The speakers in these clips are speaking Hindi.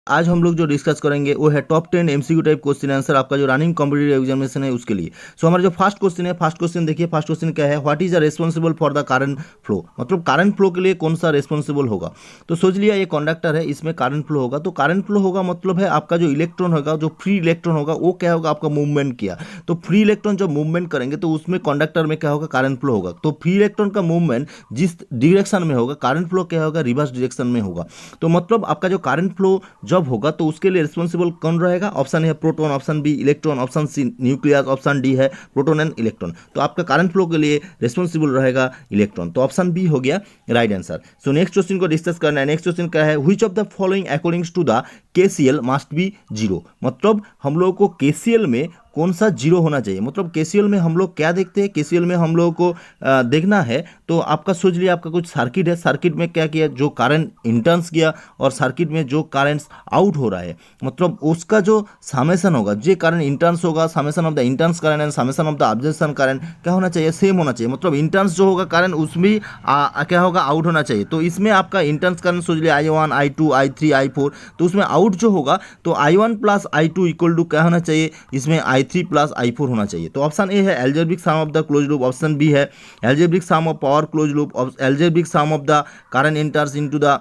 आज हम लोग जो डिस्कस करेंगे वो है top 10 MCQ type question answer आपका जो रनिंग कॉम्पिटिटिव एग्जामिनेशन है उसके लिए। सो हमारा जो फर्स्ट क्वेश्चन है, फर्स्ट क्वेश्चन देखिए, फर्स्ट क्वेश्चन क्या है, what is responsible for the current flow, मतलब करंट फ्लो के लिए कौन सा रेस्पॉन्सिबल होगा। तो सोच लिया ये कंडक्टर है, इसमें करंट फ्लो होगा, तो करंट फ्लो होगा मतलब है आपका जो इलेक्ट्रॉन होगा, जो फ्री इलेक्ट्रॉन होगा वो क्या होगा, आपका मूवमेंट किया। तो फ्री इलेक्ट्रॉन जब मूवमेंट करेंगे तो उसमें कंडक्टर में क्या होगा, करंट फ्लो होगा। तो फ्री इलेक्ट्रॉन का मूवमेंट जिस डायरेक्शन में होगा, करंट फ्लो क्या होगा, रिवर्स डायरेक्शन में होगा। तो मतलब आपका जो करंट फ्लो जब होगा तो उसके लिए रिस्पॉन्सिबल कौन रहेगा, ऑप्शन है proton, option B electron, option C nucleus, option D है प्रोटॉन एंड इलेक्ट्रॉन। तो आपका करंट फ्लो के लिए रिस्पॉन्सिबल रहेगा इलेक्ट्रॉन, तो ऑप्शन बी हो गया right answer. So next question को डिस्कस करना है। नेक्स्ट क्वेश्चन क्या है, which of the following accordings to the KCL must be zero, मतलब हम लोग को केसीएल में कौन सा जीरो होना चाहिए। मतलब केसीएल में हम लोग क्या देखते हैं, केसीएल में हम लोगों को देखना है तो आपका सोच लिया आपका कुछ सर्किट है, सर्किट में क्या किया, जो करंट इंटर्न्स किया और सर्किट में जो करंट्स आउट हो रहा है, मतलब उसका जो समेशन होगा, जो करंट इंटर्न्स होगा, summation of the interns current and summation of the observation current क्या होना चाहिए, सेम होना चाहिए। मतलब इंटर्न्स जो होगा करंट उसमें क्या होगा, आउट होना चाहिए। तो इसमें आपका इंटर्न्स करंट सोच लिया I1 I2 I3 I4, तो उसमें आउट जो होगा तो I1 plus I2 equal to क्या होना चाहिए, इसमें I3 प्लस I4 होना चाहिए। तो ऑप्शन ए है algebraic sum of the close loop, option B है algebraic sum of power close loop, algebraic sum of the current enters into the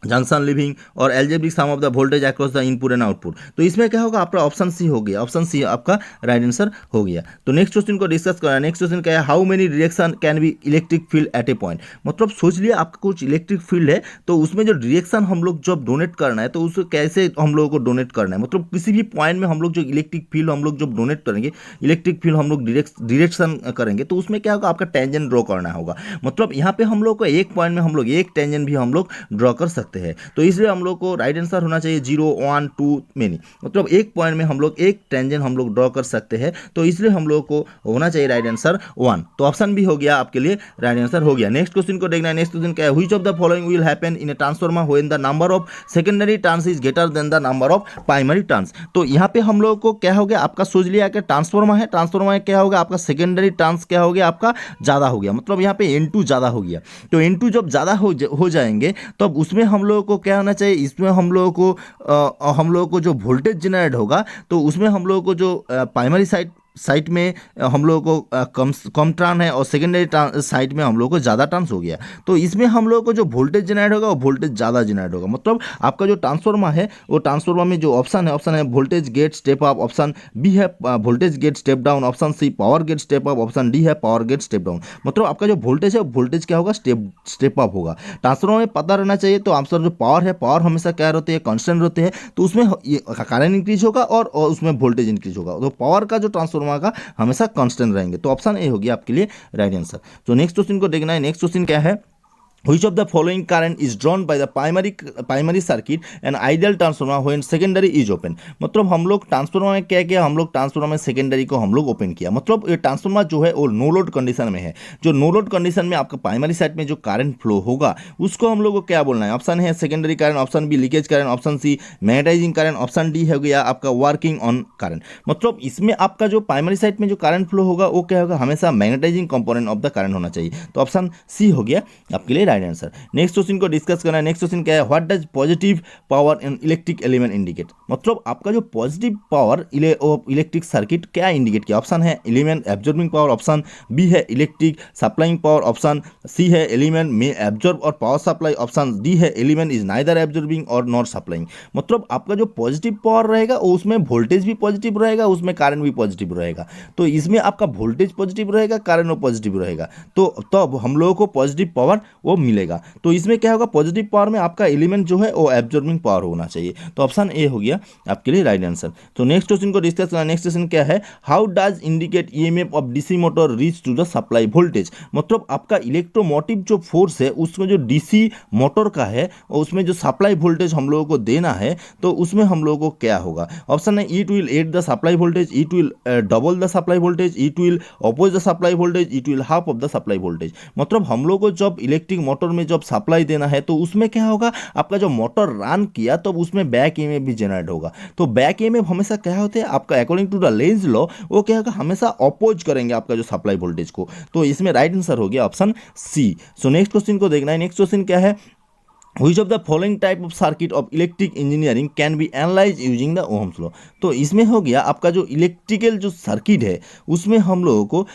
junction living और algebraic sum of the voltage across the input and output. तो इसमें क्या होगा, आपका ऑप्शन सी हो गया, ऑप्शन सी आपका राइट आंसर हो गया। तो नेक्स्ट क्वेश्चन को डिस्कस करना है। नेक्स्ट क्वेश्चन क्या है, how many direction can be electric field at A point, मतलब सोच लिया आपका कुछ इलेक्ट्रिक फील्ड है तो उसमें जो डायरेक्शन हम लोग जब डोनेट करना है तो उसको कैसे हम लोगों को डोनेट करना है, मतलब किसी भी पॉइंट में हम लोग जो इलेक्ट्रिक फील्ड हम लोग जब डोनेट करेंगे, इलेक्ट्रिक फील्ड हम लोग डायरेक्शन करेंगे तो उसमें क्या होगा, आपका टेंजेंट ड्रॉ करना होगा। मतलब यहाँ पे हम लोग को एक पॉइंट में हम लोग एक टेंजेंट भी हम लोग ड्रॉ कर सकते हैं। तो इसलिए हम लोग को राइट आंसर होना चाहिए 0 1 2 मेनी, मतलब एक पॉइंट में हम लोग एक टेंजेंट हम लोग ड्रॉ कर सकते हैं। तो इसलिए हम लोग को होना चाहिए राइट आंसर 1। तो ऑप्शन भी हो गया आपके लिए राइट आंसर हो गया। नेक्स्ट क्वेश्चन को देखना है। नेक्स्ट क्वेश्चन क्या है, which of the following will happen in a transformer when the number of secondary turns is greater than the number of primary turns. तो यहाँ पे हम लोग को क्या हो गया, आपका सोच लिया कि ट्रांसफार्मर है, ट्रांसफार्मर में क्या होगा, आपका सेकेंडरी टर्न्स क्या हो गया, आपका ज़्यादा हो गया, मतलब यहाँ पे N2 ज़्यादा हो गया। तो N2 जब ज़्यादा हो जाएंगे तब तो उसमें हम लोगों को क्या होना चाहिए, इसमें हम लोगों को जो वोल्टेज जनरेट होगा तो उसमें हम लोगों को जो प्राइमरी साइड में हम लोगों को कम टर्न है और सेकेंडरी साइड में हम लोगों को ज़्यादा टर्न्स हो गया। तो इसमें हम लोगों को जो वोल्टेज जनरेट होगा वो वोल्टेज ज़्यादा जनरेट होगा। मतलब आपका जो ट्रांसफार्मर है वो ट्रांसफार्मर में जो ऑप्शन है voltage gate step up, option B है voltage gate step down, option C power gate step up, option D है पावर गेट स्टेप डाउन। मतलब आपका जो वोल्टेज है वोल्टेज क्या होगा, स्टेप अप होगा। ट्रांसफार्मर में पता रहना चाहिए, तो आंसर जो पावर है, पावर हमेशा क्या रहते हैं, कॉन्स्टेंट रहते हैं। तो उसमें करंट इंक्रीज होगा और उसमें वोल्टेज इंक्रीज होगा। तो पावर का जो ट्रांसफार्मर का हमेशा कांस्टेंट रहेंगे। तो ऑप्शन ए होगी आपके लिए राइट आंसर। तो नेक्स्ट क्वेश्चन को देखना है। नेक्स्ट क्वेश्चन क्या है, which of the following current is drawn by the primary circuit and ideal transformer when secondary is open। मतलब हम लोग ट्रांसफार्मर में क्या किया, हम लोग ट्रांसफार्मर में सेकेंडरी को हम लोग ओपन किया। मतलब ये ट्रांसफार्मर जो है वो नो लोड कंडीशन में है। जो नो लोड कंडीशन में आपका प्राइमरी साइड में जो करंट फ्लो होगा उसको हम लोग को क्या बोलना है, ऑप्शन है secondary current, option B leakage current, option C magnetising current, option D हो गया आपका वर्किंग ऑन करंट। मतलब इसमें आपका जो प्राइमरी साइड में जो करंट फ्लो होगा वो क्या होगा, हमेशा magnetising component of the current होना चाहिए। तो ऑप्शन सी हो गया आपके लिए राइट आंसर। नेक्स्ट क्वेश्चन को डिस्कस करना है। नेक्स्ट क्वेश्चन क्या है, what does positive power in electric element indicate. मतलब आपका जो पॉजिटिव पावर इलेक्ट्रिक सर्किट क्या इंडिकेट किया, ऑप्शन है element absorbing power, option B है electric supplying power, option C है एलिमेंट में एब्जॉर्ब और पावर सप्लाई, ऑप्शन डी है एलिमेंट इज नाइदर एब्जॉर्बिंग और नॉट सप्लाइंग। मतलब आपका जो पॉजिटिव पावर रहेगा उसमें वोल्टेज भी पॉजिटिव रहेगा, उसमें करंट भी पॉजिटिव रहेगा। तो इसमें आपका वोल्टेज पॉजिटिव रहेगा, करंट पॉजिटिव रहेगा, तो तब हम लोगों को पॉजिटिव पावर वो मिलेगा। तो इसमें क्या होगा, पॉजिटिव पावर में आपका एलिमेंट जो है वो एब्जॉर्बिंग पावर होना चाहिए। तो ऑप्शन ए हो गया आपके लिए राइट आंसर। तो नेक्स्ट क्वेश्चन को डिस्कस करना। नेक्स्ट क्वेश्चन क्या है, how does indicate EMF of DC motor reach to the supply voltage. मतलब आपका इलेक्ट्रोमोटिव जो फोर्स है उसमें जो डीसी मोटर का है और उसमें जो सप्लाई वोल्टेज हम लोगों को देना है तो उसमें हम लोगों को क्या होगा, ऑप्शन है it will add the supply voltage, it will double the supply voltage, it will oppose the supply voltage, it will half of the supply voltage. मतलब हम लोग को जब इलेक्ट्रिक मोटर में जब सप्लाई देना है तो उसमें क्या होगा, आपका जो मोटर रन किया तो उसमें बैक ईएमएफ भी जनरेट होगा। तो बैक ईएमएफ हमेशा क्या होते हैं आपका according to the Lenz law वो क्या होगा, हमेशा अपोज करेंगे आपका जो सप्लाई वोल्टेज को। तो इसमें राइट आंसर हो गया option C. So next question को देखना है। नेक्स्ट क्वेश्चन क्या है, Which of the following type of circuit of electric engineering can be analyzed using the Ohm's law? तो इसमें हो गया आपका जो इलेक्ट्रिकल जो सर्किट है उसमें हम लोगों को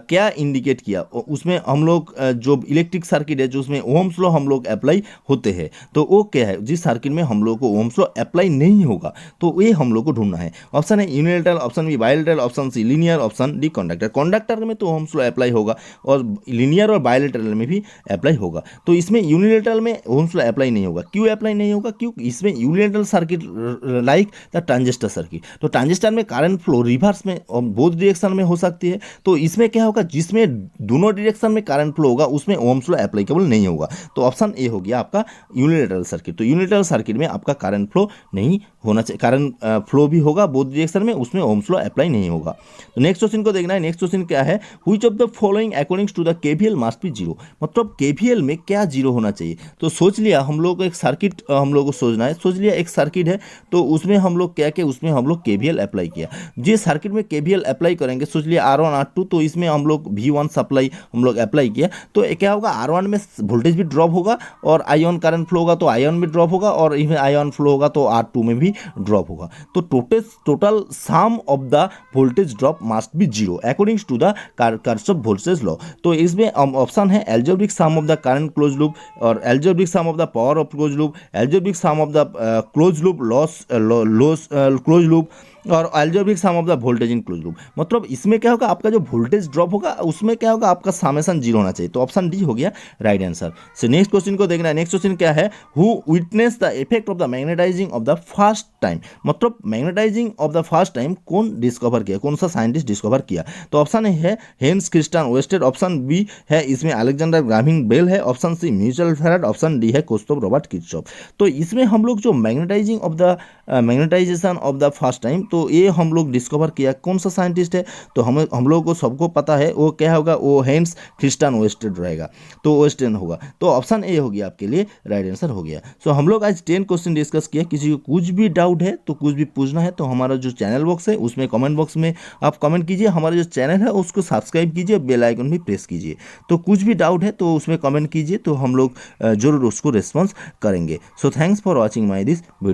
क्या इंडिकेट किया, उसमें हम लोग जो इलेक्ट्रिक सर्किट है जो उसमें ओम्स लॉ हम लोग अप्लाई होते हैं, तो वो क्या है जिस सर्किट में हम लोग को ओम्स लॉ अप्लाई नहीं होगा, तो ये हम लोग को ढूंढना है। ऑप्शन है unilateral, option B bilateral, option C linear, option D conductor. Conductor में तो ओम्स लॉ अप्लाई होगा और लीनियर और बायलेटरल में भी अप्लाई होगा। तो इसमें यूनिलेटरल में ओम्स लॉ अप्लाई नहीं होगा। क्यों अप्लाई नहीं होगा? क्योंकि इसमें unilateral circuit like the transistor circuit, तो ट्रांजिस्टर में करंट फ्लो रिवर्स में और बोथ डायरेक्शन में हो सकती है। तो इसमें क्या होगा, जिसमें दोनों डायरेक्शन में करंट फ्लो होगा उसमें ओम्स लॉ एप्लीकेबल नहीं होगा। तो ऑप्शन ए हो गया आपका यूनिलेटरल सर्किट। तो यूनिलेटरल सर्किट में आपका करंट फ्लो नहीं होना चाहिए, करंट फ्लो भी होगा बोथ डायरेक्शन में, उसमें ओम्स लॉ अप्लाई नहीं होगा। तो नेक्स्ट क्वेश्चन को देखना है। नेक्स्ट क्वेश्चन क्या है, which of the following according to the KVL must be zero, मतलब केवीएल में क्या जीरो होना चाहिए। तो सोच लिया हम लोग को एक सर्किट हम लोग को सोचना है, सोच लिया एक सर्किट है तो उसमें हम लोग क्या किया, उसमें हम लोग केवीएल अप्लाई किया। जिस सर्किट में केवीएल अप्लाई करेंगे, सोच लिया R1 R2, तो इसमें हम लोग V1 सप्लाई हम लोग अप्लाई किया, तो क्या होगा R1 में वोल्टेज भी ड्रॉप होगा और आयन करंट फ्लो होगा तो आयन में ड्रॉप होगा और इसमें आयन फ्लो होगा तो R2 में भी ड्रॉप होगा। तो total sum of the voltage drop must be zero according to the Kirchhoff voltage law. तो इसमें ऑप्शन है algebraic sum of the current close loop और algebraic sum of the power of close loop, algebraic sum of the close loop loss close loop और algebraic sum of the voltage in close loop. मतलब इसमें क्या होगा, आपका जो वोल्टेज ड्रॉप होगा उसमें क्या होगा, आपका समेशन जीरो होना चाहिए। तो ऑप्शन डी हो गया right answer. So next question को देखना है। नेक्स्ट क्वेश्चन क्या है, who witness the effect of the magnetising of the first time, मतलब magnetising of the first time कौन डिस्कवर किया, कौन सा साइंटिस्ट डिस्कवर किया। तो ऑप्शन है Hans Christian Oersted, option B है इसमें अलेक्जेंडर ग्राहम बेल है, option C mutual Faraday, option D है कोस्टोफ रॉबर्ट किरचॉफ। तो इसमें हम लोग जो magnetising of the magnetisation of the first time, तो ये हम लोग डिस्कवर किया कौन सा साइंटिस्ट है, तो हम लोग को सबको पता है वो क्या होगा, वो हेंस क्रिस्टियन ओएस्टेड रहेगा, तो ओएस्टेड होगा। तो ऑप्शन ए हो गया आपके लिए राइट आंसर हो गया। सो हम लोग आज 10 क्वेश्चन डिस्कस किया। किसी को कुछ भी डाउट है तो कुछ भी पूछना है तो हमारा जो चैनल बॉक्स है उसमें कमेंट बॉक्स में आप कमेंट कीजिए, हमारा जो चैनल है उसको सब्सक्राइब कीजिए, बेल आइकन भी प्रेस कीजिए। तो कुछ भी डाउट है तो उसमें कमेंट कीजिए, तो हम लोग जरूर उसको रिस्पॉन्स करेंगे। So thanks for watching my this video.